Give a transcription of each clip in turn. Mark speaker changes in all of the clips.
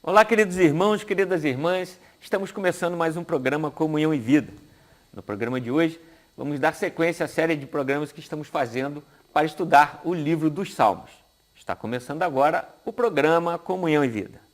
Speaker 1: Olá, queridos irmãos, queridas irmãs, estamos começando mais um programa Comunhão e Vida. No programa de hoje, vamos dar sequência à série de programas que estamos fazendo para estudar o livro dos Salmos. Está começando agora o programa Comunhão e Vida.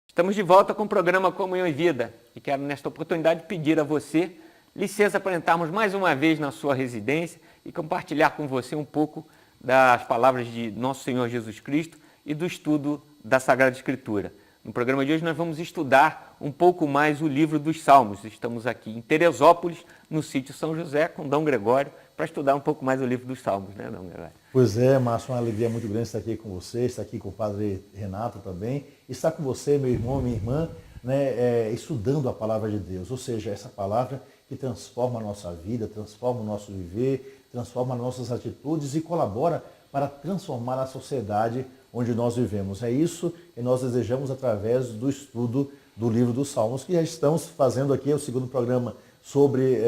Speaker 1: Estamos de volta com o programa Comunhão e Vida e quero nesta oportunidade pedir a você licença para entrarmos mais uma vez na sua residência e compartilhar com você um pouco das palavras de nosso Senhor Jesus Cristo e do estudo da Sagrada Escritura. No programa de hoje nós vamos estudar um pouco mais o livro dos Salmos. Estamos aqui em Teresópolis, no sítio São José, com Dom Gregório, para estudar um pouco mais o livro dos Salmos, né, Dom Gregório?
Speaker 2: Pois é, Márcio, uma alegria muito grande estar aqui com você, estar aqui com o Padre Renato também, estar com você, meu irmão, minha irmã, né, estudando a Palavra de Deus, ou seja, essa palavra que transforma a nossa vida, transforma o nosso viver, transforma nossas atitudes e colabora para transformar a sociedade onde nós vivemos. É isso que nós desejamos através do estudo do livro dos Salmos, que já estamos fazendo aqui, é o segundo programa sobre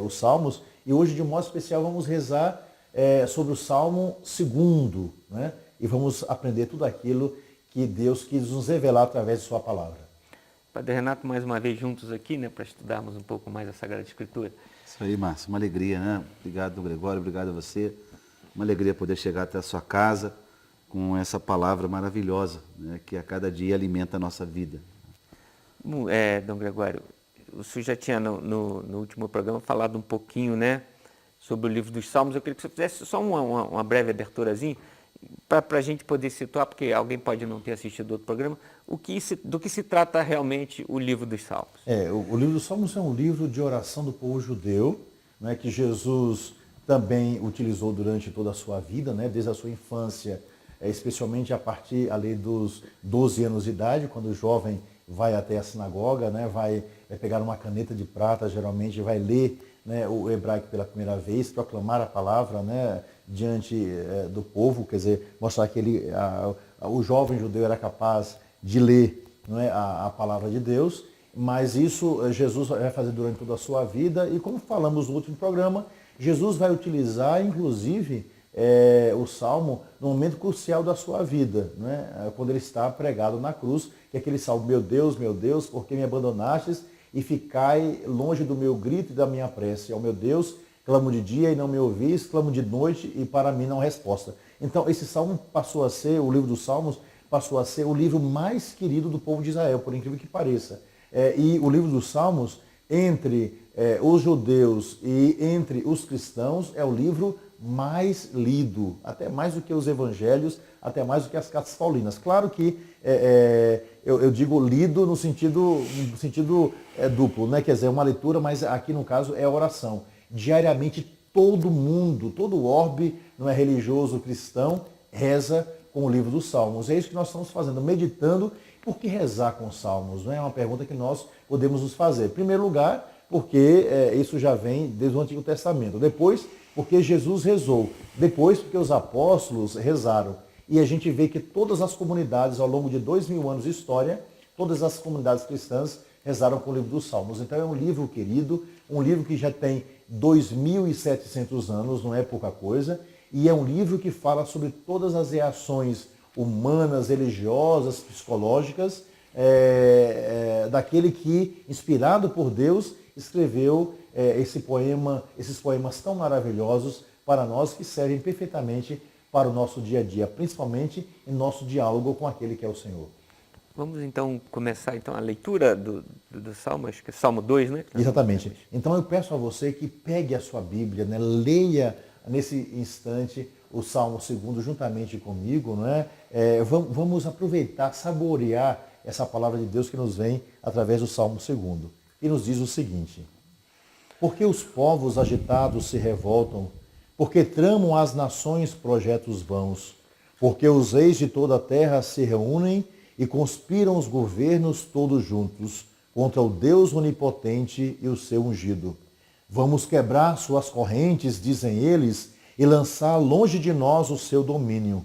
Speaker 2: os Salmos, e hoje, de modo especial, vamos rezar sobre o Salmo 2, né? E vamos aprender tudo aquilo que Deus quis nos revelar através de sua palavra.
Speaker 1: Padre Renato, mais uma vez juntos aqui, né, para estudarmos um pouco mais a Sagrada Escritura.
Speaker 3: Isso aí, Márcio, uma alegria, né? Obrigado, Gregório, obrigado a você. Uma alegria poder chegar até a sua casa com essa palavra maravilhosa, né, que a cada dia alimenta a nossa vida.
Speaker 1: Dom Gregório, o senhor já tinha no último programa falado um pouquinho, né, sobre o livro dos Salmos. Eu queria que você fizesse só uma breve aberturazinha para a gente poder situar, porque alguém pode não ter assistido outro programa, do que se trata realmente o livro dos Salmos.
Speaker 2: O livro dos Salmos é um livro de oração do povo judeu, né, que Jesus também utilizou durante toda a sua vida, né, desde a sua infância, especialmente a partir ali dos 12 anos de idade, quando o jovem vai até a sinagoga, né, vai pegar uma caneta de prata, geralmente vai ler, né, o hebraico pela primeira vez, proclamar a palavra, né, diante do povo, quer dizer, mostrar que o jovem judeu era capaz de ler, não é, a palavra de Deus, mas isso Jesus vai fazer durante toda a sua vida e, como falamos no último programa, Jesus vai utilizar, inclusive, o Salmo no momento crucial da sua vida, né, quando ele está pregado na cruz, que é aquele Salmo: meu Deus, por que me abandonastes e ficai longe do meu grito e da minha prece? Ó meu Deus, clamo de dia e não me ouvis, clamo de noite e para mim não há resposta. Então esse salmo passou a ser, o livro dos Salmos, passou a ser o livro mais querido do povo de Israel, por incrível que pareça. E o livro dos Salmos, entre os judeus e entre os cristãos, é o livro mais lido, até mais do que os evangelhos, até mais do que as cartas paulinas. Claro que eu digo lido no sentido duplo, né? Quer dizer, é uma leitura, mas aqui no caso é oração. Diariamente todo mundo, todo o orbe, não é religioso cristão, reza com o livro dos Salmos. É isso que nós estamos fazendo, meditando. Por que rezar com os Salmos? Não é uma pergunta que nós podemos nos fazer. Em primeiro lugar, porque isso já vem desde o Antigo Testamento. Depois, porque Jesus rezou. Depois, porque os apóstolos rezaram. E a gente vê que todas as comunidades, ao longo de 2000 anos de história, todas as comunidades cristãs rezaram com o livro dos Salmos. Então é um livro querido, um livro que já tem 2.700 anos, não é pouca coisa, e é um livro que fala sobre todas as reações humanas, religiosas, psicológicas, daquele que, inspirado por Deus, escreveu esses poemas tão maravilhosos para nós, que servem perfeitamente para o nosso dia a dia, principalmente em nosso diálogo com aquele que é o Senhor.
Speaker 1: Vamos então começar a leitura do Salmo, acho que é Salmo 2, né?
Speaker 2: Exatamente. Então eu peço a você que pegue a sua Bíblia, né? Leia nesse instante o Salmo 2 juntamente comigo, não é? Vamos aproveitar, saborear essa palavra de Deus que nos vem através do Salmo 2. E nos diz o seguinte: porque os povos agitados se revoltam, Porque tramam as nações projetos vãos, porque os reis de toda a terra se reúnem e conspiram os governos todos juntos contra o Deus onipotente e o seu ungido. Vamos quebrar suas correntes, dizem eles, e lançar longe de nós o seu domínio.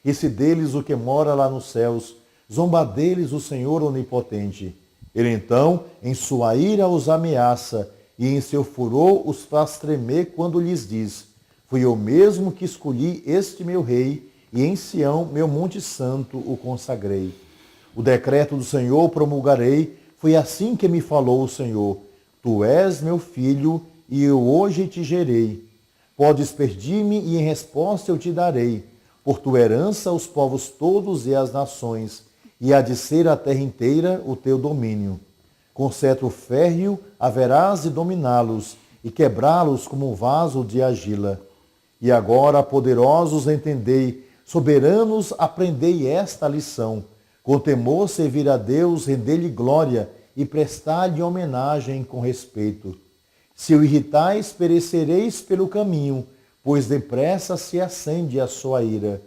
Speaker 2: Esse deles o que mora lá nos céus, zomba deles o Senhor onipotente. Ele então, em sua ira, os ameaça, e em seu furor os faz tremer quando lhes diz: fui eu mesmo que escolhi este meu rei, e em Sião, meu monte santo, o consagrei. O decreto do Senhor promulgarei, foi assim que me falou o Senhor. Tu és meu filho, e eu hoje te gerei. Podes pedir-me, e em resposta eu te darei. Por tua herança os povos todos e as nações, e há de ser a terra inteira o teu domínio. Com cetro férreo haverás de dominá-los, e quebrá-los como um vaso de argila. E agora, poderosos, entendei, soberanos, aprendei esta lição. Com temor servir a Deus, render-lhe glória e prestar-lhe homenagem com respeito. Se o irritais, perecereis pelo caminho, pois depressa se acende a sua ira.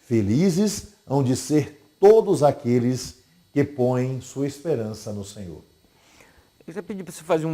Speaker 2: Felizes hão de ser todos aqueles que põem sua esperança no Senhor.
Speaker 1: Eu queria pedir para você fazer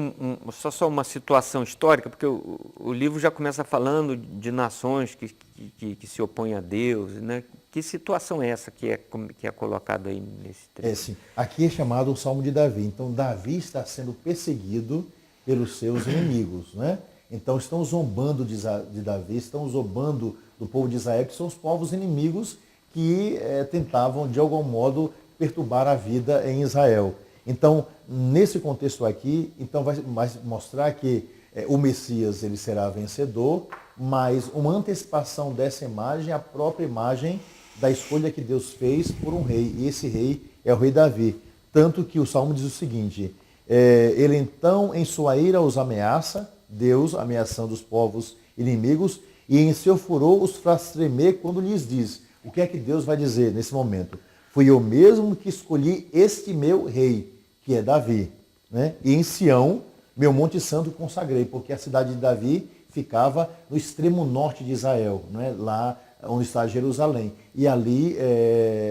Speaker 1: só uma situação histórica, porque o livro já começa falando de nações que se opõem a Deus, né? Que situação é essa que é colocada aí nesse trecho?
Speaker 2: Sim. Aqui é chamado o Salmo de Davi. Então, Davi está sendo perseguido pelos seus inimigos, né? Então, estão zombando de Davi, estão zombando do povo de Israel, que são os povos inimigos que tentavam, de algum modo, perturbar a vida em Israel. Então, nesse contexto aqui, então vai mostrar que o Messias ele será vencedor, mas uma antecipação dessa imagem, a própria imagem da escolha que Deus fez por um rei. E esse rei é o rei Davi. Tanto que o Salmo diz o seguinte, ele então em sua ira os ameaça, Deus ameaçando os povos inimigos, e em seu furor os faz tremer quando lhes diz. O que é que Deus vai dizer nesse momento? Fui eu mesmo que escolhi este meu rei, que é Davi, né? E em Sião, meu monte santo consagrei, porque a cidade de Davi ficava no extremo norte de Israel, né? Lá onde está Jerusalém. E ali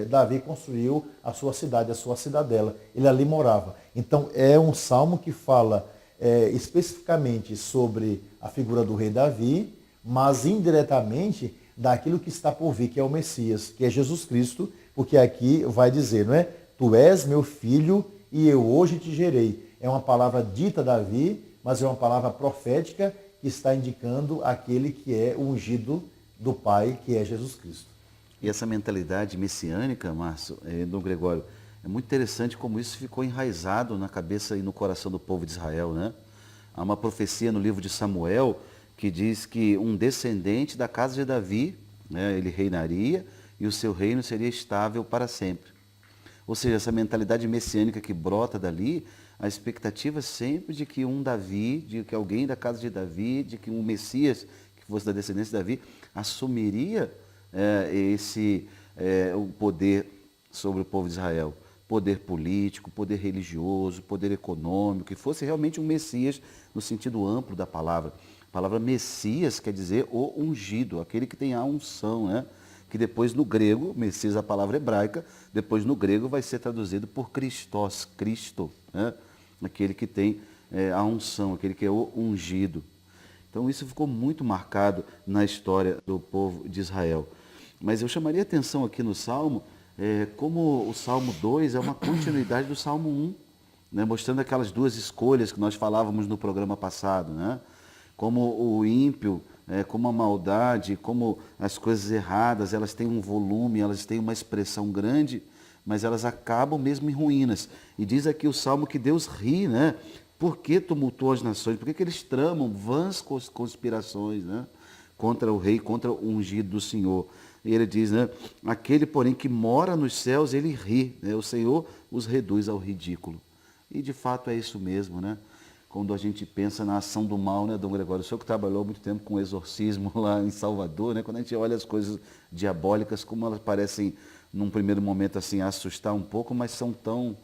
Speaker 2: Davi construiu a sua cidade, a sua cidadela. Ele ali morava. Então é um salmo que fala especificamente sobre a figura do rei Davi, mas indiretamente daquilo que está por vir, que é o Messias, que é Jesus Cristo, porque aqui vai dizer, não é? Tu és meu filho e eu hoje te gerei. É uma palavra dita a Davi, mas é uma palavra profética que está indicando aquele que é o ungido do Pai, que é Jesus Cristo.
Speaker 3: E essa mentalidade messiânica, Márcio, Dom Gregório, é muito interessante como isso ficou enraizado na cabeça e no coração do povo de Israel, né? Há uma profecia no livro de Samuel que diz que um descendente da casa de Davi, né, ele reinaria e o seu reino seria estável para sempre. Ou seja, essa mentalidade messiânica que brota dali, a expectativa sempre de que um Davi, de que alguém da casa de Davi, de que um Messias que fosse da descendência de Davi, assumiria o poder sobre o povo de Israel. Poder político, poder religioso, poder econômico, que fosse realmente um Messias no sentido amplo da palavra. A palavra Messias quer dizer o ungido, aquele que tem a unção, né? Que depois no grego, Messias é a palavra hebraica, depois no grego vai ser traduzido por Christos, Cristo, né? Aquele que tem a unção, aquele que é o ungido. Então isso ficou muito marcado na história do povo de Israel. Mas eu chamaria atenção aqui no Salmo, como o Salmo 2 é uma continuidade do Salmo 1, né? Mostrando aquelas duas escolhas que nós falávamos no programa passado, né? Como o ímpio, como a maldade, como as coisas erradas, elas têm um volume, elas têm uma expressão grande, mas elas acabam mesmo em ruínas. E diz aqui o Salmo que Deus ri, né? Por que tumultuou as nações? Por que eles tramam vãs conspirações, né? Contra o rei, contra o ungido do Senhor. E ele diz, né? Aquele, porém, que mora nos céus, ele ri, né? O Senhor os reduz ao ridículo. E de fato é isso mesmo, né? Quando a gente pensa na ação do mal, né, Dom Gregório? O senhor que trabalhou muito tempo com exorcismo lá em Salvador, né? Quando a gente olha as coisas diabólicas, como elas parecem, num primeiro momento, assim, assustar um pouco, mas são tão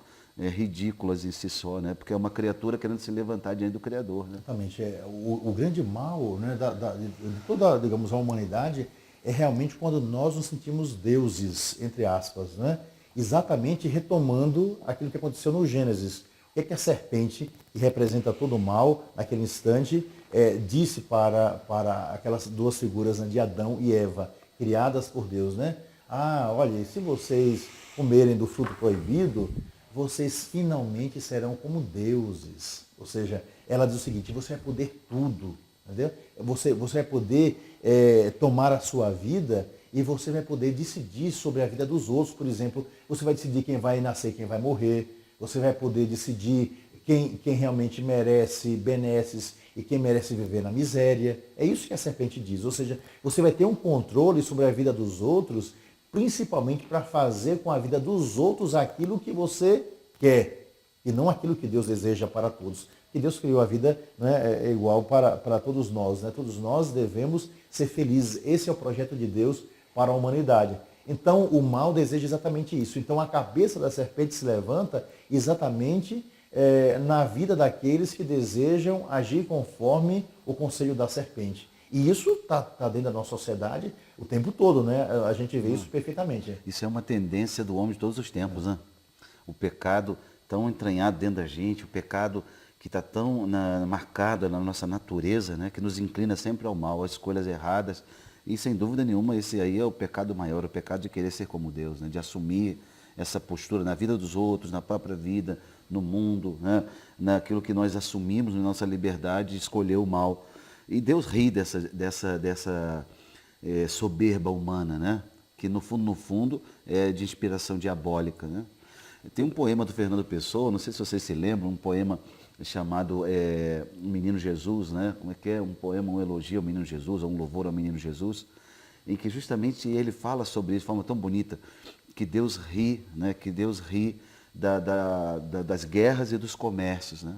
Speaker 3: ridículas em si só, né? Porque é uma criatura querendo se levantar diante do Criador, né?
Speaker 2: Exatamente. O grande mal, né, de toda, digamos, a humanidade é realmente quando nós nos sentimos deuses, entre aspas, né? Exatamente retomando aquilo que aconteceu no Gênesis. O que a serpente, que representa todo o mal, naquele instante, disse para aquelas duas figuras, né, de Adão e Eva, criadas por Deus, né? Ah, olha, se vocês comerem do fruto proibido, vocês finalmente serão como deuses. Ou seja, ela diz o seguinte, você vai poder tudo, entendeu? Você vai poder tomar a sua vida e você vai poder decidir sobre a vida dos outros. Por exemplo, você vai decidir quem vai nascer, quem vai morrer. Você vai poder decidir quem realmente merece benesses e quem merece viver na miséria. É isso que a serpente diz. Ou seja, você vai ter um controle sobre a vida dos outros, principalmente para fazer com a vida dos outros aquilo que você quer e não aquilo que Deus deseja para todos. Que Deus criou a vida, né, é igual para todos nós, né? Todos nós devemos ser felizes. Esse é o projeto de Deus para a humanidade. Então, o mal deseja exatamente isso. Então, a cabeça da serpente se levanta exatamente na vida daqueles que desejam agir conforme o conselho da serpente. E isso está dentro da nossa sociedade o tempo todo, né? A gente vê isso perfeitamente.
Speaker 3: Isso é uma tendência do homem de todos os tempos, né? O pecado tão entranhado dentro da gente, o pecado que está tão marcado na nossa natureza, né? Que nos inclina sempre ao mal, às escolhas erradas. E sem dúvida nenhuma, esse aí é o pecado maior, o pecado de querer ser como Deus, né? De assumir essa postura na vida dos outros, na própria vida, no mundo, né? Naquilo que nós assumimos na nossa liberdade de escolher o mal. E Deus ri dessa soberba humana, né? Que no fundo, é de inspiração diabólica, né? Tem um poema do Fernando Pessoa, não sei se vocês se lembram, um poema chamado O Menino Jesus, né? Como é que é? Um poema, um elogio ao Menino Jesus, ou um louvor ao Menino Jesus, em que justamente ele fala sobre isso de forma tão bonita, que Deus ri, né? Que Deus ri das guerras e dos comércios, né?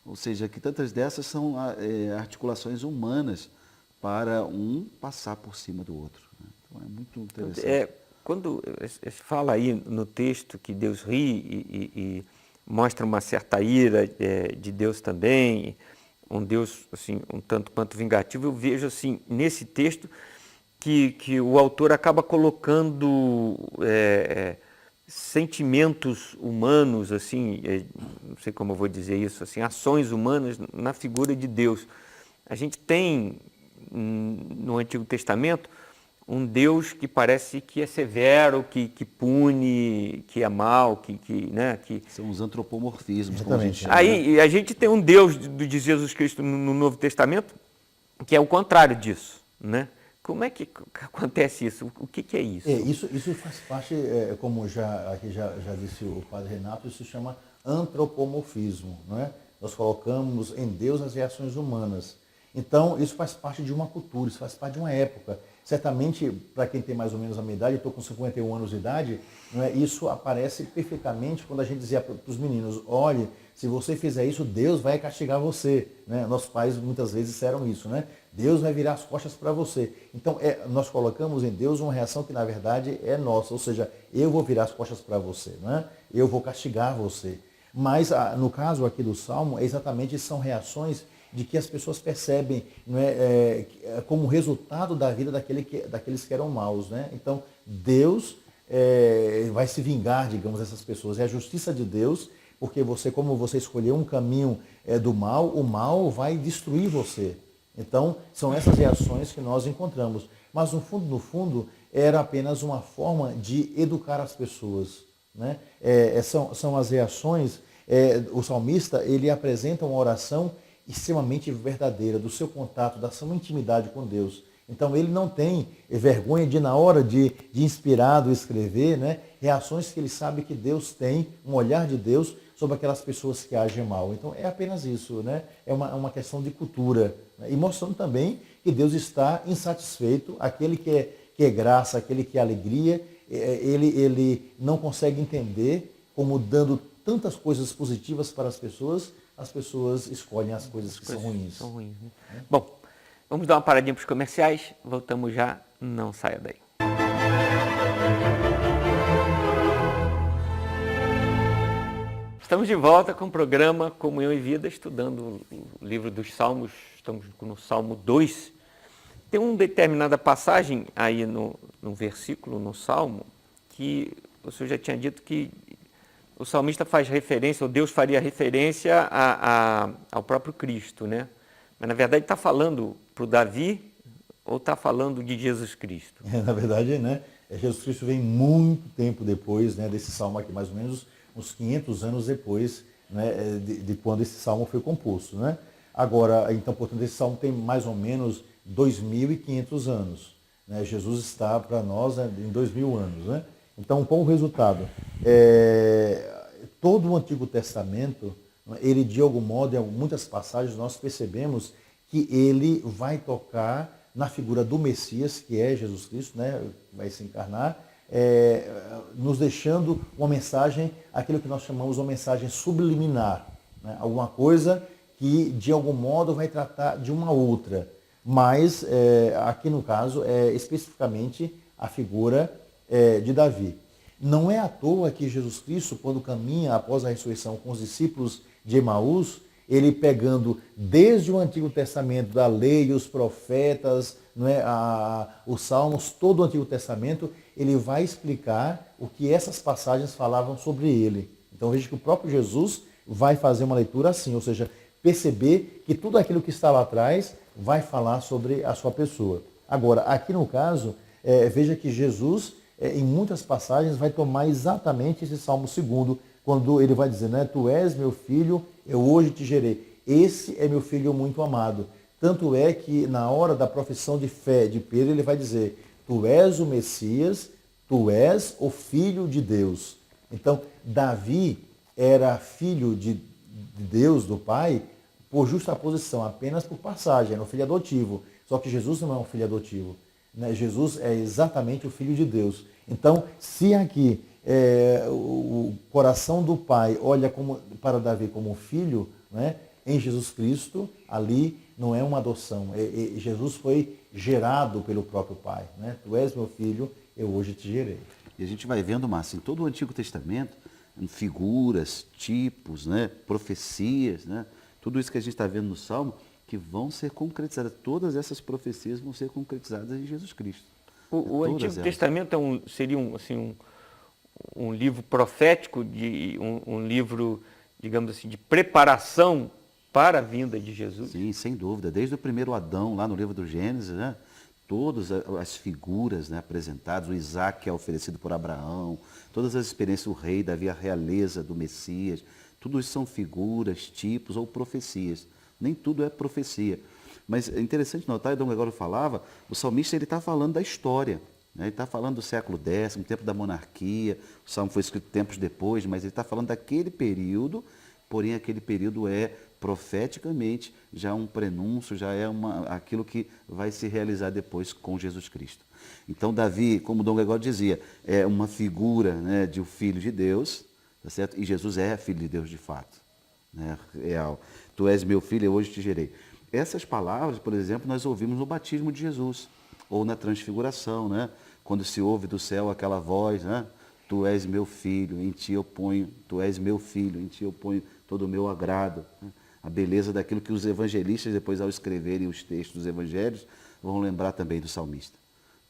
Speaker 3: Ou seja, que tantas dessas são articulações humanas para um passar por cima do outro, né? Então é muito interessante.
Speaker 1: Quando fala aí no texto que Deus ri e mostra uma certa ira de Deus também, um Deus assim, um tanto quanto vingativo, eu vejo assim, nesse texto que o autor acaba colocando sentimentos humanos, assim, não sei como eu vou dizer isso, assim, ações humanas na figura de Deus. A gente tem no Antigo Testamento um Deus que parece que é severo, que pune, que é mau, né, que...
Speaker 3: São os antropomorfismos,
Speaker 2: Exatamente.
Speaker 3: como a gente chama.
Speaker 1: Aí a gente tem um Deus de Jesus Cristo no Novo Testamento que é o contrário disso, né? Como é que acontece isso? O que é isso?
Speaker 2: Isso faz parte, como já disse o padre Renato, isso se chama antropomorfismo, não é? Nós colocamos em Deus as reações humanas. Então, isso faz parte de uma cultura, isso faz parte de uma época. Certamente, para quem tem mais ou menos a minha idade, eu estou com 51 anos de idade, não é? Isso aparece perfeitamente quando a gente dizia para os meninos, olhe, se você fizer isso, Deus vai castigar você, né? Nossos pais muitas vezes disseram isso, né? Deus vai virar as costas para você. Então, nós colocamos em Deus uma reação que, na verdade, é nossa. Ou seja, eu vou virar as costas para você, não é? Eu vou castigar você. Mas, no caso aqui do Salmo, exatamente são reações de que as pessoas percebem, não é, como resultado da vida daqueles que eram maus, né? Então, Deus vai se vingar, digamos, dessas pessoas. É a justiça de Deus, porque como você escolheu um caminho do mal, o mal vai destruir você. Então, são essas reações que nós encontramos. Mas, no fundo, era apenas uma forma de educar as pessoas, né? São as reações, o salmista, ele apresenta uma oração extremamente verdadeira, do seu contato, da sua intimidade com Deus. Então, ele não tem vergonha de, na hora de inspirado escrever, né, reações que ele sabe que Deus tem, um olhar de Deus sobre aquelas pessoas que agem mal. Então, é apenas isso, né? É uma questão de cultura, né? E mostrando também que Deus está insatisfeito, aquele que é graça, aquele que é alegria, ele não consegue entender como dando tantas coisas positivas para as pessoas escolhem as coisas que são ruins.
Speaker 1: Né? Bom, vamos dar uma paradinha para os comerciais, voltamos já, não saia daí. Estamos de volta com o programa Comunhão e Vida, estudando o livro dos Salmos. Estamos no Salmo 2. Tem uma determinada passagem aí no versículo, no Salmo, que o senhor já tinha dito que o salmista faz referência, ou Deus faria referência ao próprio Cristo, né? Mas na verdade está falando para o Davi ou está falando de Jesus Cristo?
Speaker 2: Na verdade, né, Jesus Cristo vem muito tempo depois, né, desse salmo aqui, mais ou menos uns 500 anos depois, né, de quando esse salmo foi composto, né? Agora, então, portanto, esse salmo tem mais ou menos 2.500 anos, né? Jesus está para nós, né, em 2.000 anos, né? Então, qual o resultado? Todo o Antigo Testamento, ele de algum modo, em muitas passagens, nós percebemos que ele vai tocar na figura do Messias, que é Jesus Cristo, né? Vai se encarnar, nos deixando uma mensagem, aquilo que nós chamamos de uma mensagem subliminar, né? Alguma coisa que de algum modo vai tratar de uma outra, mas aqui no caso é especificamente a figura de Davi. Não é à toa que Jesus Cristo, quando caminha após a ressurreição com os discípulos de Emaús, ele pegando desde o Antigo Testamento, da lei, os profetas, não é, os salmos, todo o Antigo Testamento, ele vai explicar o que essas passagens falavam sobre ele. Então veja que o próprio Jesus vai fazer uma leitura assim, ou seja, perceber que tudo aquilo que está lá atrás vai falar sobre a sua pessoa. Agora, aqui no caso, veja que Jesus, em muitas passagens, vai tomar exatamente esse Salmo 2, quando ele vai dizer, né, tu és meu filho, eu hoje te gerei. Esse é meu filho muito amado. Tanto é que na hora da profissão de fé de Pedro, ele vai dizer, tu és o Messias, tu és o Filho de Deus. Então, Davi era filho de Deus, do Pai, por justa posição, apenas por passagem, era um filho adotivo. Só que Jesus não é um filho adotivo, né? Jesus é exatamente o Filho de Deus. Então, se aqui o coração do Pai olha para Davi como um filho, né? Em Jesus Cristo, ali não é uma adoção. Jesus foi gerado pelo próprio Pai, né? Tu és meu filho, eu hoje te gerei.
Speaker 3: E a gente vai vendo, Márcio, em todo o Antigo Testamento, figuras, tipos, né? Profecias, né? Tudo isso que a gente está vendo no Salmo, que vão ser concretizadas. Todas essas profecias vão ser concretizadas em Jesus Cristo.
Speaker 1: O Antigo Testamento seria um livro profético, um livro, digamos assim, de preparação para a vinda de Jesus?
Speaker 3: Sim, sem dúvida. Desde o primeiro Adão, lá no livro do Gênesis, né? Todas as figuras, né, apresentadas, o Isaac que é oferecido por Abraão, todas as experiências, o rei, Davi, a realeza do Messias, tudo isso são figuras, tipos ou profecias. Nem tudo é profecia. Mas é interessante notar, e Dom Gregório falava, o salmista está falando da história. Né? Ele está falando do século X, tempo da monarquia, o salmo foi escrito tempos depois, mas ele está falando daquele período, porém aquele período é profeticamente já um prenúncio, já é aquilo que vai se realizar depois com Jesus Cristo. Então Davi, como Dom Gregório dizia, é uma figura, né, de um filho de Deus, tá certo? E Jesus é filho de Deus de fato, né, real. Tu és meu filho, eu hoje te gerei. Essas palavras, por exemplo, nós ouvimos no batismo de Jesus, ou na transfiguração, né? Quando se ouve do céu aquela voz, né? Tu és meu filho, em ti eu ponho, tu és meu filho, em ti eu ponho todo o meu agrado. Né? A beleza daquilo que os evangelistas, depois ao escreverem os textos dos evangelhos, vão lembrar também do salmista.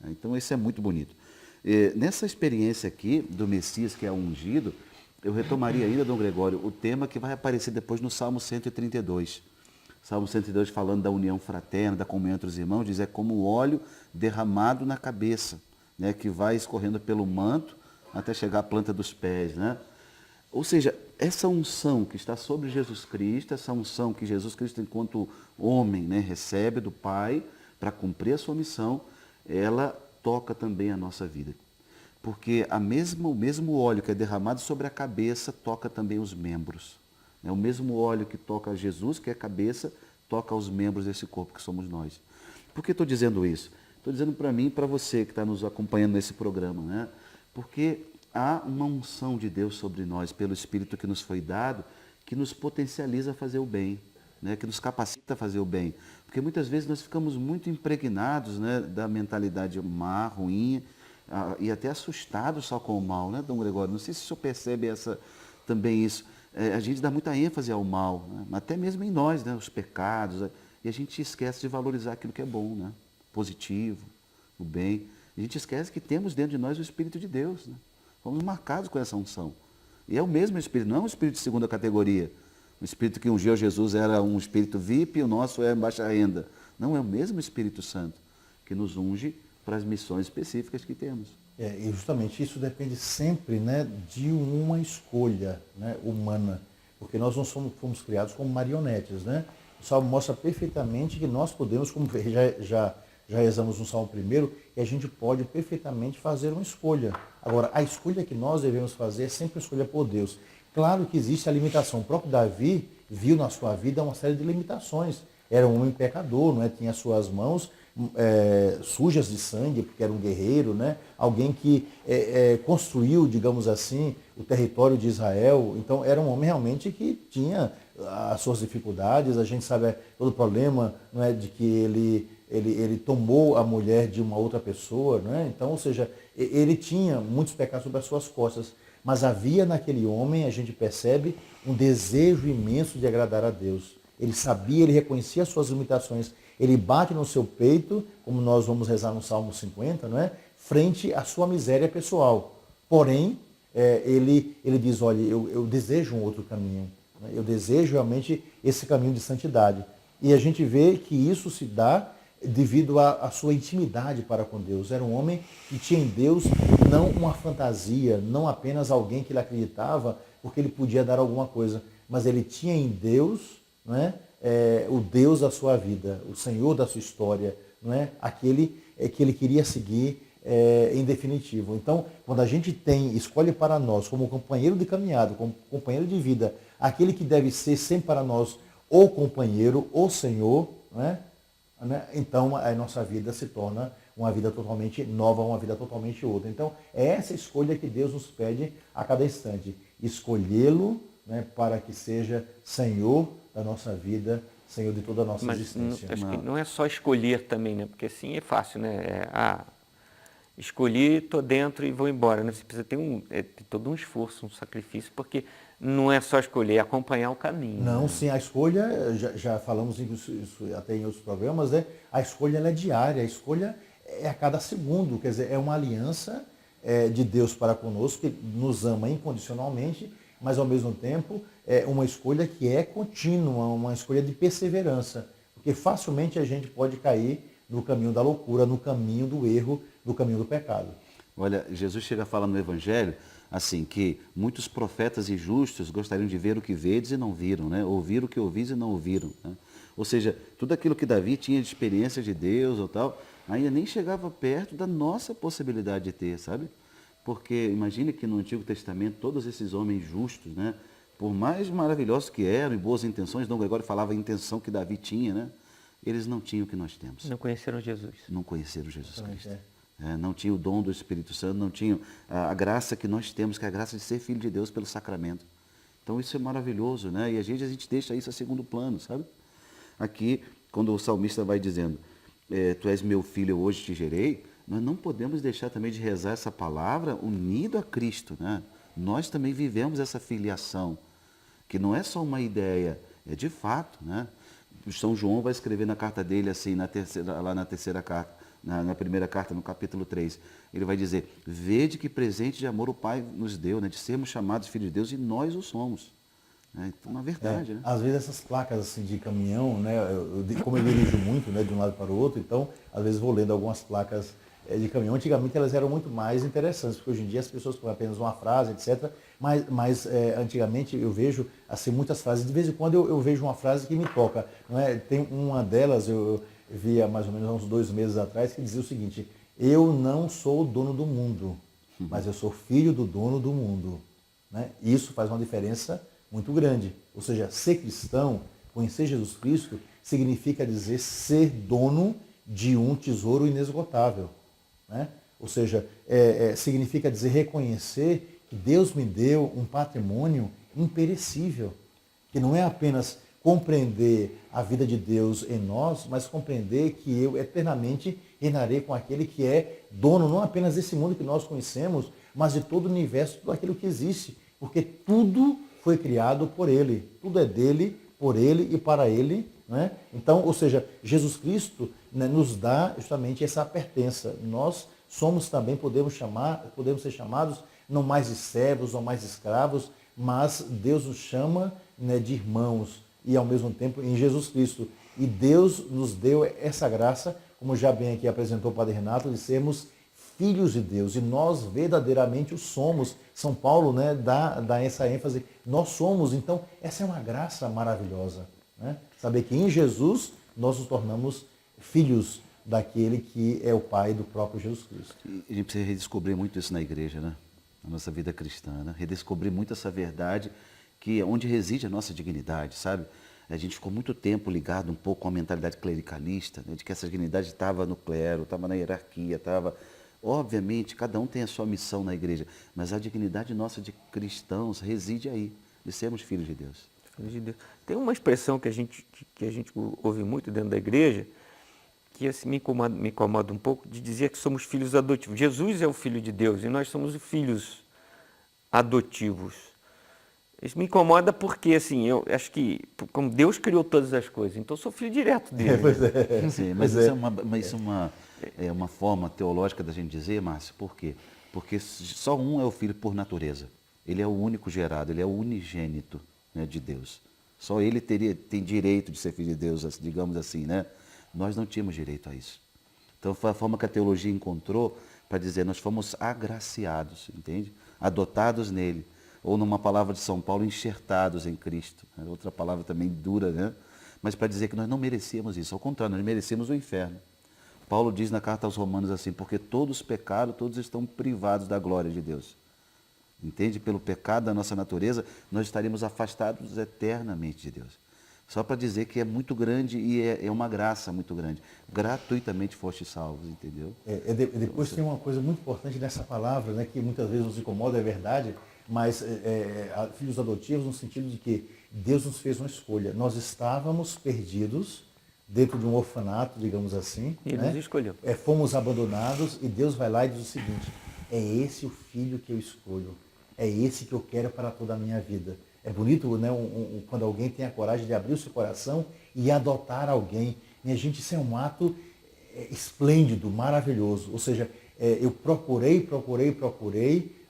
Speaker 3: Então isso é muito bonito. Nessa experiência aqui do Messias, que é o ungido, eu retomaria ainda, Dom Gregório, o tema que vai aparecer depois no Salmo 132. Salmo 132 falando da união fraterna, da comunhão entre os irmãos, diz, é como o óleo derramado na cabeça, né, que vai escorrendo pelo manto até chegar à planta dos pés, né? Ou seja, essa unção que está sobre Jesus Cristo, essa unção que Jesus Cristo, enquanto homem, né, recebe do Pai para cumprir a sua missão, ela toca também a nossa vida. Porque o mesmo óleo que é derramado sobre a cabeça toca também os membros. Né? O mesmo óleo que toca Jesus, que é a cabeça, toca os membros desse corpo que somos nós. Por que estou dizendo isso? Estou dizendo para mim e para você que está nos acompanhando nesse programa, né? Porque há uma unção de Deus sobre nós, pelo Espírito que nos foi dado, que nos potencializa a fazer o bem, né? Que nos capacita a fazer o bem. Porque muitas vezes nós ficamos muito impregnados, né, da mentalidade má, ruim, e até assustados só com o mal, né, Dom Gregório? Não sei se o senhor percebe também isso. a gente dá muita ênfase ao mal, né? Até mesmo em nós, né? Os pecados, e a gente esquece de valorizar aquilo que é bom, né? Positivo, o bem. A gente esquece que temos dentro de nós o Espírito de Deus, né? Fomos marcados com essa unção. E é o mesmo Espírito, não é um Espírito de segunda categoria. O Espírito que ungiu Jesus era um Espírito VIP e o nosso é baixa renda. Não, é o mesmo Espírito Santo que nos unge para as missões específicas que temos.
Speaker 2: E justamente isso depende sempre, né, de uma escolha, né, humana, porque nós não fomos criados como marionetes, né? O Salmo mostra perfeitamente que nós podemos, como já rezamos no Salmo 1º, e a gente pode perfeitamente fazer uma escolha. Agora, a escolha que nós devemos fazer é sempre a escolha por Deus. Claro que existe a limitação. O próprio Davi viu na sua vida uma série de limitações. Era um homem pecador, não é? Tinha suas mãos sujas de sangue, porque era um guerreiro, né? Alguém que construiu, digamos assim, o território de Israel. Então, era um homem realmente que tinha as suas dificuldades. A gente sabe todo o problema, não é, de que ele tomou a mulher de uma outra pessoa, né? Então, ou seja, ele tinha muitos pecados sobre as suas costas, mas havia naquele homem, a gente percebe, um desejo imenso de agradar a Deus. Ele sabia, ele reconhecia as suas limitações, ele bate no seu peito, como nós vamos rezar no Salmo 50, não é? Frente à sua miséria pessoal. Porém, ele diz, olha, eu desejo um outro caminho, né? Eu desejo realmente esse caminho de santidade. E a gente vê que isso se dá devido à sua intimidade para com Deus. Era um homem que tinha em Deus não uma fantasia, não apenas alguém que ele acreditava porque ele podia dar alguma coisa, mas ele tinha em Deus, não é, o Deus da sua vida, o Senhor da sua história, não é, aquele que ele queria seguir em definitivo. Então, quando a gente escolhe para nós como companheiro de caminhada, como companheiro de vida, aquele que deve ser sempre para nós o companheiro, o Senhor, não é? Então a nossa vida se torna uma vida totalmente nova, uma vida totalmente outra. Então é essa escolha que Deus nos pede a cada instante, escolhê-lo, né, para que seja Senhor da nossa vida, Senhor de toda a nossa existência.
Speaker 1: Acho que não é só escolher também, né? Porque assim é fácil, né? Escolhi, estou dentro e vou embora, né? Você precisa ter todo um esforço, um sacrifício, porque não é só escolher, é acompanhar o caminho.
Speaker 2: Não,
Speaker 1: né?
Speaker 2: sim, a escolha, já falamos isso até em outros programas, né? A escolha ela é diária, a escolha é a cada segundo, quer dizer, é uma aliança de Deus para conosco, que nos ama incondicionalmente, mas ao mesmo tempo é uma escolha que é contínua, uma escolha de perseverança, porque facilmente a gente pode cair no caminho da loucura, no caminho do erro, no caminho do pecado.
Speaker 3: Olha, Jesus chega a falar no Evangelho, assim, que muitos profetas e justos gostariam de ver o que vedes e não viram, né? Ouvir o que ouvis e não ouviram, né? Ou seja, tudo aquilo que Davi tinha de experiência de Deus ou tal, ainda nem chegava perto da nossa possibilidade de ter, sabe? Porque imagine que no Antigo Testamento todos esses homens justos, né? Por mais maravilhosos que eram e boas intenções, Dom Gregório falava a intenção que Davi tinha, né? Eles não tinham o que nós temos.
Speaker 1: Não conheceram Jesus.
Speaker 3: Não conheceram Jesus
Speaker 2: Exatamente,
Speaker 3: Cristo. Não tinham o dom do Espírito Santo, não tinham a graça que nós temos, que é a graça de ser filho de Deus pelo sacramento. Então isso é maravilhoso, né? E a gente deixa isso a segundo plano, sabe? Aqui, quando o salmista vai dizendo, tu és meu filho, eu hoje te gerei, nós não podemos deixar também de rezar essa palavra unido a Cristo, né? Nós também vivemos essa filiação, que não é só uma ideia, é de fato, né? São João vai escrever na carta dele, assim, lá na terceira carta, na primeira carta, no capítulo 3, ele vai dizer, vede que presente de amor o Pai nos deu, né, de sermos chamados filhos de Deus e nós o somos. Então, uma verdade, né?
Speaker 2: Às vezes essas placas assim, de caminhão, né, como eu dirijo muito, né, de um lado para o outro, então às vezes vou lendo algumas placas de caminhão. Antigamente elas eram muito mais interessantes, porque hoje em dia as pessoas põem apenas uma frase, etc. Mas antigamente eu vejo assim, muitas frases, de vez em quando eu vejo uma frase que me toca. Não é? Tem uma delas, eu vi há mais ou menos uns 2 meses atrás, que dizia o seguinte, eu não sou o dono do mundo, mas eu sou filho do dono do mundo. Né? Isso faz uma diferença muito grande. Ou seja, ser cristão, conhecer Jesus Cristo, significa dizer ser dono de um tesouro inesgotável. Né? Ou seja, significa dizer reconhecer que Deus me deu um patrimônio imperecível, que não é apenas compreender a vida de Deus em nós, mas compreender que eu eternamente reinarei com aquele que é dono não apenas desse mundo que nós conhecemos, mas de todo o universo, tudo aquilo que existe, porque tudo foi criado por ele. Tudo é dele, por ele e para ele. Né? Então, ou seja, Jesus Cristo, né, nos dá justamente essa pertença. Nós somos também, podemos ser chamados não mais de servos ou mais de escravos, mas Deus nos chama, né, de irmãos e ao mesmo tempo em Jesus Cristo. E Deus nos deu essa graça, como já bem aqui apresentou o Padre Renato, de sermos filhos de Deus. E nós verdadeiramente o somos. São Paulo, né, dá essa ênfase. Nós somos. Então, essa é uma graça maravilhosa. Né? Saber que em Jesus nós nos tornamos filhos daquele que é o Pai do próprio Jesus Cristo.
Speaker 3: E a gente precisa redescobrir muito isso na igreja, né? Na nossa vida cristã, né? Redescobrir muito essa verdade que é onde reside a nossa dignidade, sabe? A gente ficou muito tempo ligado um pouco com a mentalidade clericalista, né? De que essa dignidade estava no clero, estava na hierarquia, estava... Obviamente, cada um tem a sua missão na igreja, mas a dignidade nossa de cristãos reside aí, de sermos filhos de Deus.
Speaker 1: Filhos de Deus. Tem uma expressão que a gente ouve muito dentro da igreja, que assim, me incomoda um pouco, de dizer que somos filhos adotivos. Jesus é o Filho de Deus e nós somos os filhos adotivos. Isso me incomoda porque, assim, eu acho que, como Deus criou todas as coisas, então eu sou filho direto dele.
Speaker 3: Sim, mas isso é uma forma teológica da gente dizer, Márcio, por quê? Porque só um é o filho por natureza. Ele é o único gerado, ele é o unigênito, né, de Deus. Só ele tem direito de ser filho de Deus, digamos assim, né? Nós não tínhamos direito a isso. Então foi a forma que a teologia encontrou para dizer, nós fomos agraciados, entende? Adotados nele. Ou numa palavra de São Paulo, enxertados em Cristo. Outra palavra também dura, né? Mas para dizer que nós não merecíamos isso. Ao contrário, nós merecíamos o inferno. Paulo diz na carta aos Romanos assim, porque todos pecaram, todos estão privados da glória de Deus. Entende? Pelo pecado da nossa natureza, nós estaríamos afastados eternamente de Deus. Só para dizer que é muito grande e é uma graça muito grande. Gratuitamente foste salvos, entendeu?
Speaker 2: Depois tem uma coisa muito importante nessa palavra, né, que muitas vezes nos incomoda, é verdade, mas filhos adotivos no sentido de que Deus nos fez uma escolha. Nós estávamos perdidos dentro de um orfanato, digamos assim.
Speaker 1: E
Speaker 2: né?
Speaker 1: nos escolheu.
Speaker 2: Fomos abandonados e Deus vai lá e diz o seguinte, é esse o filho que eu escolho, é esse que eu quero para toda a minha vida. É bonito, né, quando alguém tem a coragem de abrir o seu coração e adotar alguém. Minha gente, isso é um ato esplêndido, maravilhoso. Ou seja, eu procurei,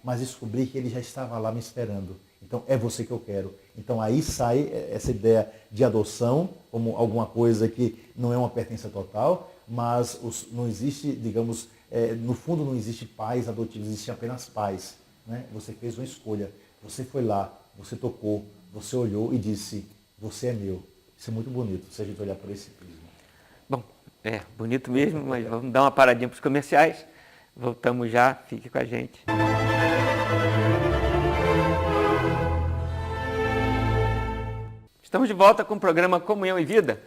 Speaker 2: mas descobri que ele já estava lá me esperando. Então, é você que eu quero. Então, aí sai essa ideia de adoção, como alguma coisa que não é uma pertença total, mas não existe, digamos, no fundo não existe pais adotivos, existe apenas pais. Né? Você fez uma escolha, você foi lá, você tocou, você olhou e disse, você é meu. Isso é muito bonito, se a gente olhar por esse prisma.
Speaker 1: Bom, bonito mesmo, mas vamos dar uma paradinha para os comerciais. Voltamos já, fique com a gente. Estamos de volta com o programa Comunhão e Vida.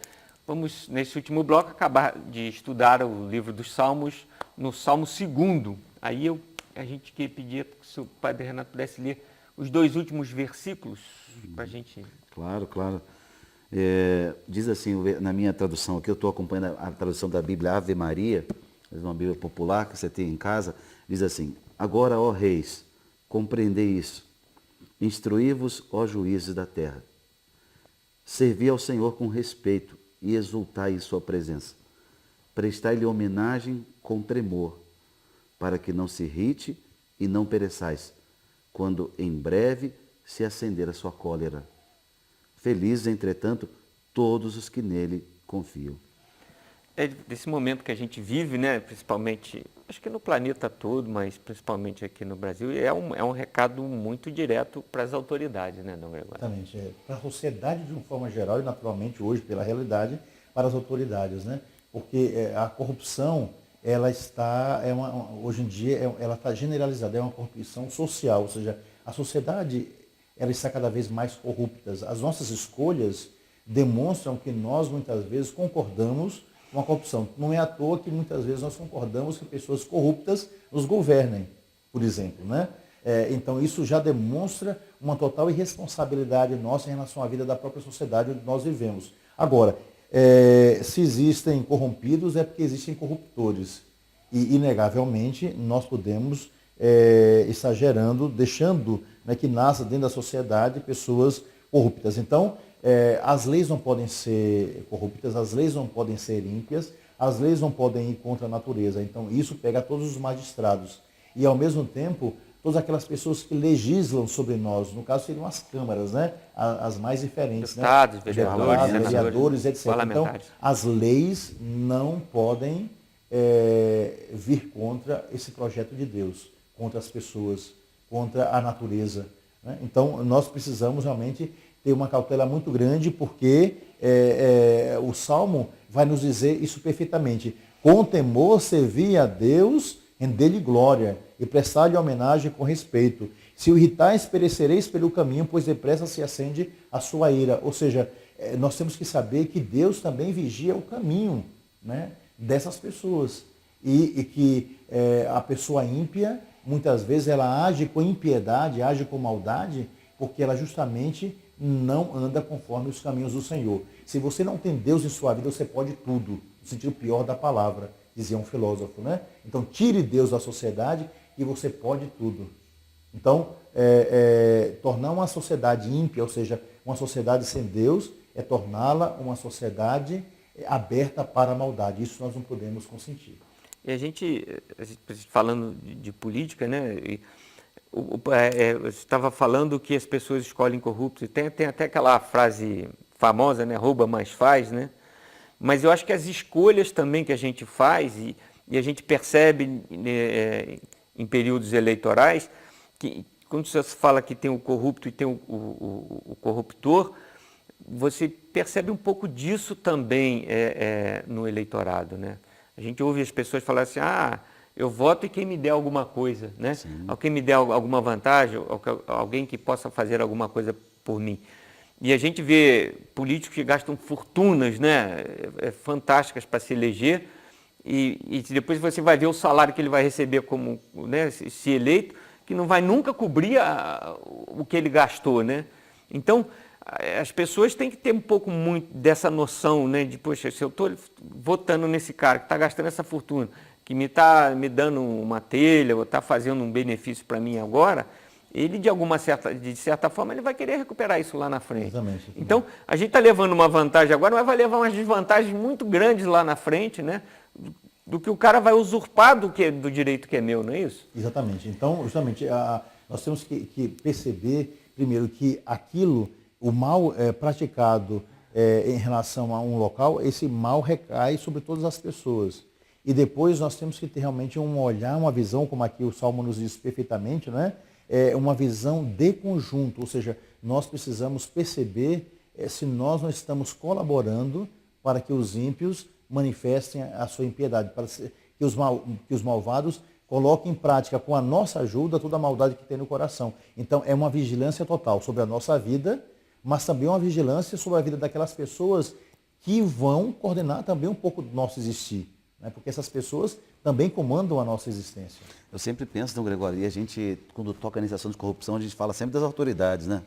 Speaker 1: Vamos, nesse último bloco, acabar de estudar o livro dos Salmos, no Salmo 2. Aí a gente queria pedir se o Padre Renato pudesse ler os 2 últimos versículos para a gente...
Speaker 3: Claro. Diz assim, na minha tradução aqui, eu estou acompanhando a tradução da Bíblia Ave Maria, uma Bíblia popular que você tem em casa, diz assim, agora, ó reis, compreendei isso, instruí-vos, ó juízes da terra, servi ao Senhor com respeito e exultai em sua presença, prestai-lhe homenagem com tremor, para que não se irrite e não pereçais, quando em breve se acender a sua cólera. Felizes, entretanto, todos os que nele confiam.
Speaker 1: É desse momento que a gente vive, né? Principalmente, acho que no planeta todo, mas principalmente aqui no Brasil, é um recado muito direto para as autoridades, né? Não é?
Speaker 2: Exatamente. Para a sociedade de uma forma geral e naturalmente hoje pela realidade, para as autoridades, né? Porque a corrupção, ela está, hoje em dia, ela está generalizada, é uma corrupção social, ou seja, a sociedade ela está cada vez mais corrupta. As nossas escolhas demonstram que nós muitas vezes concordamos com a corrupção. Não é à toa que muitas vezes nós concordamos que pessoas corruptas nos governem, por exemplo, né? Então isso já demonstra uma total irresponsabilidade nossa em relação à vida da própria sociedade onde nós vivemos. Agora, se existem corrompidos é porque existem corruptores. E, inegavelmente, nós podemos está gerando, deixando, né, que nasça dentro da sociedade pessoas corruptas. Então, as leis não podem ser corruptas, as leis não podem ser ímpias, as leis não podem ir contra a natureza. Então, isso pega todos os magistrados. E, ao mesmo tempo, todas aquelas pessoas que legislam sobre nós, no caso seriam as câmaras, né? As mais diferentes,
Speaker 1: deputados,
Speaker 2: né?
Speaker 1: vereadores,
Speaker 2: vereadores, etc. Então,
Speaker 1: parlamentares.
Speaker 2: as leis não podem vir contra esse projeto de Deus, contra as pessoas, contra a natureza, né? Então, nós precisamos realmente ter uma cautela muito grande, porque o Salmo vai nos dizer isso perfeitamente. Com temor servir a Deus, render-lhe glória e prestar-lhe homenagem com respeito. Se o irritais, perecereis pelo caminho, pois depressa se acende a sua ira. Ou seja, nós temos que saber que Deus também vigia o caminho, né, dessas pessoas. E que a pessoa ímpia, muitas vezes, ela age com impiedade, age com maldade, porque ela justamente não anda conforme os caminhos do Senhor. Se você não tem Deus em sua vida, você pode tudo, no sentido pior da palavra, dizia um filósofo, né? Então, tire Deus da sociedade e você pode tudo. Então, tornar uma sociedade ímpia, ou seja, uma sociedade sem Deus, é torná-la uma sociedade aberta para a maldade. Isso nós não podemos consentir.
Speaker 1: E a gente falando de política, né? Você estava falando que as pessoas escolhem corruptos, e tem até aquela frase famosa, né? Rouba, mas faz, né? Mas eu acho que as escolhas também que a gente faz, e a gente percebe em períodos eleitorais, que quando você fala que tem o corrupto e tem o corruptor, você percebe um pouco disso também no eleitorado, né? A gente ouve as pessoas falar assim, eu voto e quem me der alguma coisa, né? Quem me der alguma vantagem, alguém que possa fazer alguma coisa por mim. E a gente vê políticos que gastam fortunas, né, fantásticas para se eleger, e depois você vai ver o salário que ele vai receber como, né, se eleito, que não vai nunca cobrir o que ele gastou, né? Então, as pessoas têm que ter um pouco muito dessa noção, né, de, poxa, se eu estou votando nesse cara que está gastando essa fortuna, que me está me dando uma telha, ou está fazendo um benefício para mim agora, ele, de certa forma, ele vai querer recuperar isso lá na frente.
Speaker 2: Exatamente.
Speaker 1: Então, a gente está levando uma vantagem agora, mas vai levar umas desvantagens muito grandes lá na frente, né? Do que o cara vai usurpar do direito que é meu, não é isso?
Speaker 2: Exatamente. Então, justamente, nós temos que perceber, primeiro, que o mal praticado em relação a um local, esse mal recai sobre todas as pessoas. E depois nós temos que ter realmente um olhar, uma visão, como aqui o Salmo nos diz perfeitamente, não é? Uma visão de conjunto, ou seja, nós precisamos perceber se nós não estamos colaborando para que os ímpios manifestem a sua impiedade, para que os malvados coloquem em prática com a nossa ajuda toda a maldade que tem no coração. Então é uma vigilância total sobre a nossa vida, mas também uma vigilância sobre a vida daquelas pessoas que vão coordenar também um pouco do nosso existir, né? Porque essas pessoas também comandam a nossa existência.
Speaker 3: Eu sempre penso, não, Gregório, e a gente, quando toca na questão de corrupção, a gente fala sempre das autoridades, né?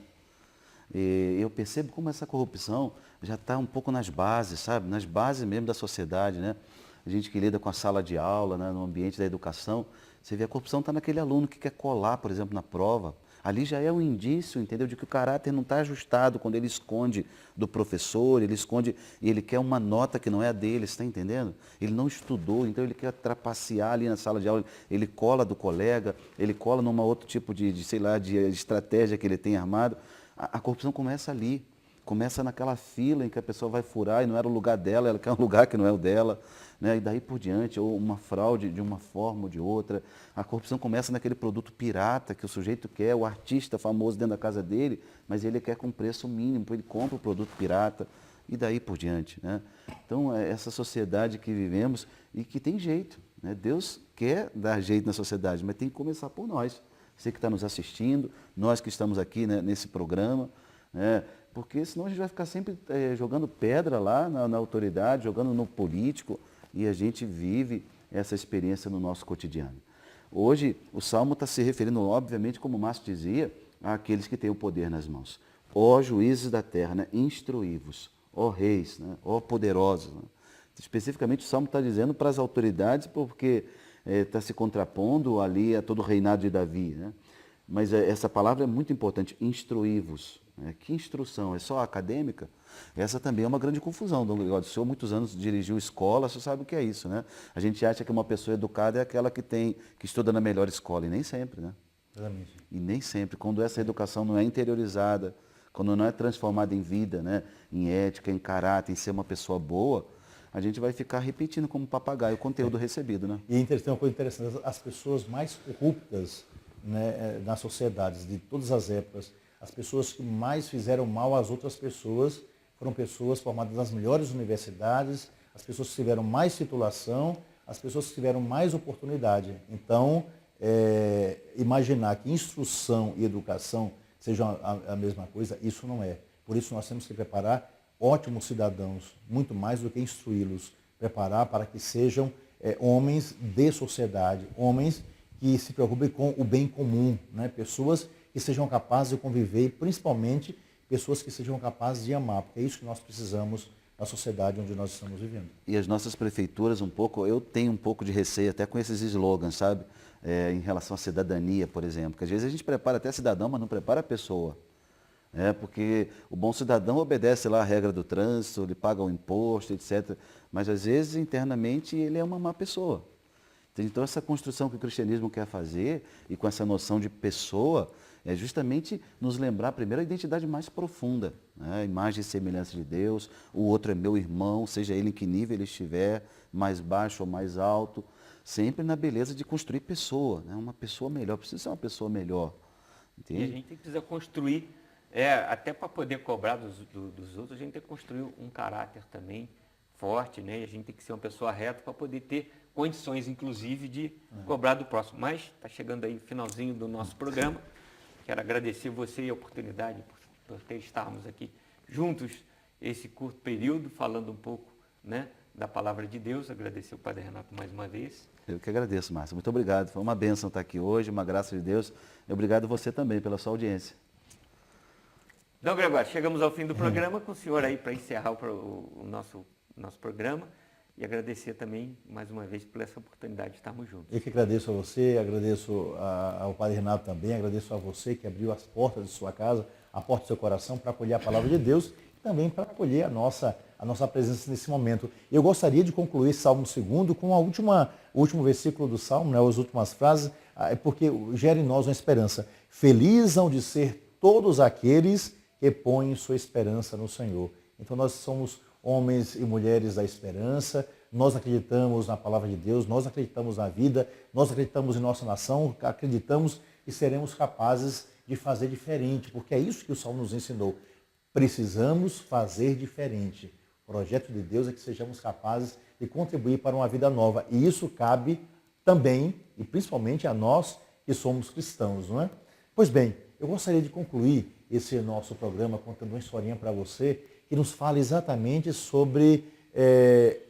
Speaker 3: E eu percebo como essa corrupção já está um pouco nas bases, sabe? Nas bases mesmo da sociedade, né? A gente que lida com a sala de aula, né? No ambiente da educação, você vê a corrupção está naquele aluno que quer colar, por exemplo, na prova. Ali já é um indício, entendeu? De que o caráter não está ajustado quando ele esconde do professor, ele esconde e ele quer uma nota que não é a dele, você está entendendo? Ele não estudou, então ele quer trapacear ali na sala de aula, ele cola do colega, ele cola numa outro tipo de estratégia que ele tem armado. A corrupção começa ali, começa naquela fila em que a pessoa vai furar e não era o lugar dela, ela quer um lugar que não é o dela, né? E daí por diante, ou uma fraude de uma forma ou de outra. A corrupção começa naquele produto pirata que o sujeito quer, o artista famoso dentro da casa dele, mas ele quer com preço mínimo, ele compra o produto pirata e daí por diante, né? Então, é essa sociedade que vivemos e que tem jeito, né? Deus quer dar jeito na sociedade, mas tem que começar por nós. Você que está nos assistindo, nós que estamos aqui, né, nesse programa, né? Porque senão a gente vai ficar sempre jogando pedra lá na autoridade, jogando no político, e a gente vive essa experiência no nosso cotidiano. Hoje, o Salmo está se referindo, obviamente, como o Márcio dizia, àqueles que têm o poder nas mãos. Ó juízes da terra, né? Instruí-vos, ó reis, né? Ó poderosos. Né? Especificamente, o Salmo está dizendo para as autoridades, porque está se contrapondo ali a todo o reinado de Davi, né? Mas essa palavra é muito importante, instruí-vos. Né? Que instrução? É só acadêmica? Essa também é uma grande confusão, Dom Gregório. O senhor muitos anos dirigiu escola, o senhor sabe o que é isso, né? A gente acha que uma pessoa educada é aquela que estuda na melhor escola, e nem sempre, né?
Speaker 2: Exatamente.
Speaker 3: E nem sempre, quando essa educação não é interiorizada, quando não é transformada em vida, né? Em ética, em caráter, em ser uma pessoa boa, a gente vai ficar repetindo como papagaio o conteúdo recebido, né?
Speaker 2: E tem uma coisa interessante, as pessoas mais corruptas, né, nas sociedades de todas as épocas, as pessoas que mais fizeram mal às outras pessoas foram pessoas formadas nas melhores universidades, as pessoas que tiveram mais titulação, as pessoas que tiveram mais oportunidade. Então, imaginar que instrução e educação sejam a mesma coisa, isso não é. Por isso nós temos que preparar ótimos cidadãos, muito mais do que instruí-los, preparar para que sejam homens de sociedade, homens que se preocupem com o bem comum, né? Pessoas que sejam capazes de conviver e principalmente pessoas que sejam capazes de amar, porque é isso que nós precisamos na sociedade onde nós estamos vivendo.
Speaker 3: E as nossas prefeituras, eu tenho um pouco de receio até com esses slogans, sabe? Em relação à cidadania, por exemplo, que às vezes a gente prepara até cidadão, mas não prepara a pessoa. Porque o bom cidadão obedece lá a regra do trânsito, ele paga o imposto, etc. Mas às vezes internamente ele é uma má pessoa. Então essa construção que o cristianismo quer fazer, e com essa noção de pessoa, é justamente nos lembrar primeiro a identidade mais profunda, né? A imagem e semelhança de Deus, o outro é meu irmão, seja ele em que nível ele estiver, mais baixo ou mais alto, sempre na beleza de construir pessoa, né? Uma pessoa melhor, precisa ser uma pessoa melhor. Entende?
Speaker 1: E a gente precisa construir, até para poder cobrar dos outros, a gente tem que construir um caráter também forte, né? E a gente tem que ser uma pessoa reta para poder ter condições, inclusive, de cobrar do próximo. Mas está chegando aí o finalzinho do nosso programa. Quero agradecer você e a oportunidade por estarmos aqui juntos esse curto período, falando um pouco, né, da palavra de Deus. Agradecer o Padre Renato mais uma vez.
Speaker 3: Eu que agradeço, Márcio. Muito obrigado. Foi uma bênção estar aqui hoje, uma graça de Deus. E obrigado você também pela sua audiência.
Speaker 1: Dom Gregório, chegamos ao fim do programa, com o senhor aí para encerrar o nosso programa. E agradecer também, mais uma vez, por essa oportunidade de estarmos juntos.
Speaker 2: Eu que agradeço a você, agradeço ao Padre Renato também, agradeço a você que abriu as portas de sua casa, a porta do seu coração para acolher a palavra de Deus e também para acolher a nossa presença nesse momento. Eu gostaria de concluir Salmo 2 com o último versículo do Salmo, né, as últimas frases, porque gera em nós uma esperança. Felizes hão de ser todos aqueles que põem sua esperança no Senhor. Então nós somos homens e mulheres da esperança, nós acreditamos na palavra de Deus, nós acreditamos na vida, nós acreditamos em nossa nação, acreditamos que seremos capazes de fazer diferente, porque é isso que o Salmo nos ensinou. Precisamos fazer diferente. O projeto de Deus é que sejamos capazes de contribuir para uma vida nova. E isso cabe também, e principalmente a nós que somos cristãos, não é? Pois bem, eu gostaria de concluir esse nosso programa contando uma historinha para você que nos fala exatamente sobre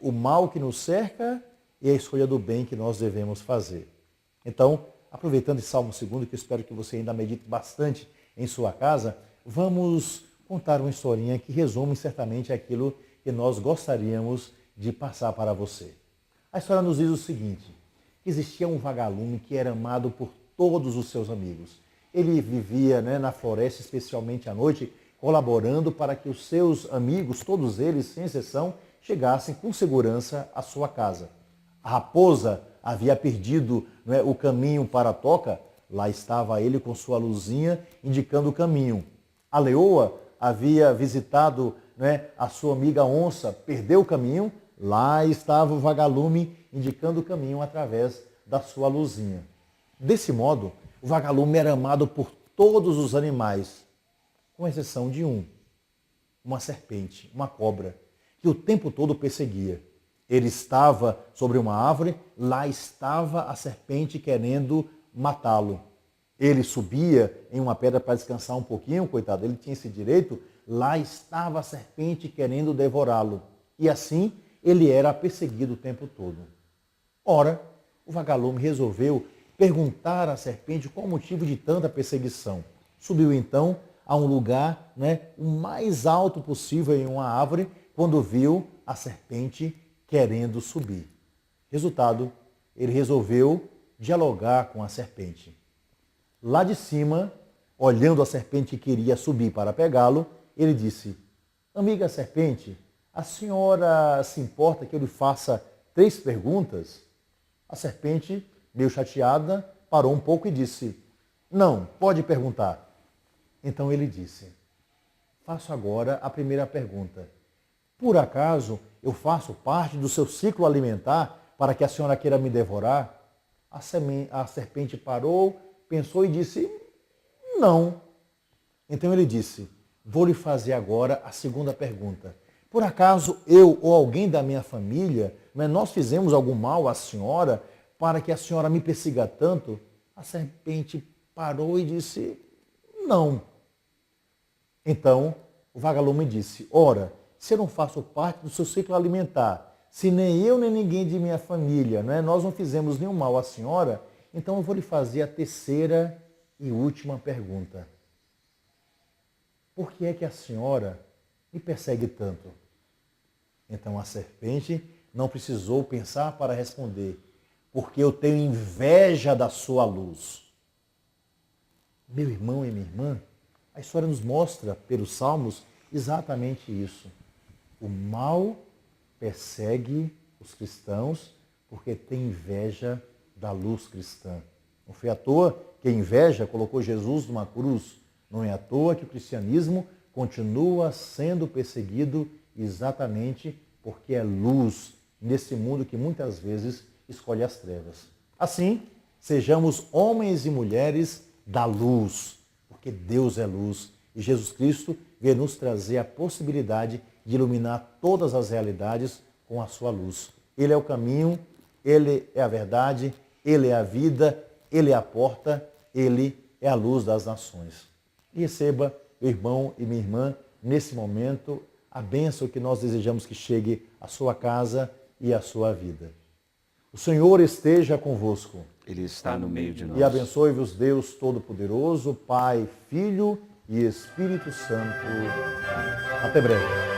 Speaker 2: o mal que nos cerca e a escolha do bem que nós devemos fazer. Então, aproveitando esse Salmo 2, que eu espero que você ainda medite bastante em sua casa, vamos contar uma historinha que resume certamente aquilo que nós gostaríamos de passar para você. A história nos diz o seguinte: existia um vagalume que era amado por todos os seus amigos. Ele vivia, né, na floresta, especialmente à noite, colaborando para que os seus amigos, todos eles, sem exceção, chegassem com segurança à sua casa. A raposa havia perdido, né, o caminho para a toca, lá estava ele com sua luzinha indicando o caminho. A leoa havia visitado, né, a sua amiga onça, perdeu o caminho, lá estava o vagalume indicando o caminho através da sua luzinha. Desse modo, o vagalume era amado por todos os animais, com exceção de uma serpente, uma cobra, que o tempo todo perseguia. Ele estava sobre uma árvore, lá estava a serpente querendo matá-lo. Ele subia em uma pedra para descansar um pouquinho, coitado, ele tinha esse direito, lá estava a serpente querendo devorá-lo. E assim ele era perseguido o tempo todo. Ora, o vagalume resolveu perguntar à serpente qual o motivo de tanta perseguição. Subiu então a um lugar, né, o mais alto possível em uma árvore, quando viu a serpente querendo subir. Resultado, ele resolveu dialogar com a serpente. Lá de cima, olhando a serpente que queria subir para pegá-lo, ele disse: amiga serpente, a senhora se importa que eu lhe faça 3 perguntas? A serpente, meio chateada, parou um pouco e disse: não, pode perguntar. Então ele disse: faço agora a primeira pergunta. Por acaso eu faço parte do seu ciclo alimentar para que a senhora queira me devorar? A serpente parou, pensou e disse: não. Então ele disse: vou lhe fazer agora a segunda pergunta. Por acaso eu ou alguém da minha família, nós fizemos algum mal à senhora para que a senhora me persiga tanto? A serpente parou e disse: não. Então o vagalume disse: ora, se eu não faço parte do seu ciclo alimentar, se nem eu nem ninguém de minha família, nós não fizemos nenhum mal à senhora, então eu vou lhe fazer a terceira e última pergunta. Por que é que a senhora me persegue tanto? Então a serpente não precisou pensar para responder: porque eu tenho inveja da sua luz. Meu irmão e minha irmã, a história nos mostra, pelos Salmos, exatamente isso. O mal persegue os cristãos porque tem inveja da luz cristã. Não foi à toa que a inveja colocou Jesus numa cruz. Não é à toa que o cristianismo continua sendo perseguido exatamente porque é luz nesse mundo que muitas vezes escolhe as trevas. Assim, sejamos homens e mulheres da luz, porque Deus é luz e Jesus Cristo veio nos trazer a possibilidade de iluminar todas as realidades com a sua luz. Ele é o caminho, Ele é a verdade, Ele é a vida, Ele é a porta, Ele é a luz das nações. E receba, meu irmão e minha irmã, nesse momento, a bênção que nós desejamos que chegue à sua casa e à sua vida. O Senhor esteja convosco.
Speaker 3: Ele está no meio de nós.
Speaker 2: E abençoe-vos Deus Todo-Poderoso, Pai, Filho e Espírito Santo. Até breve.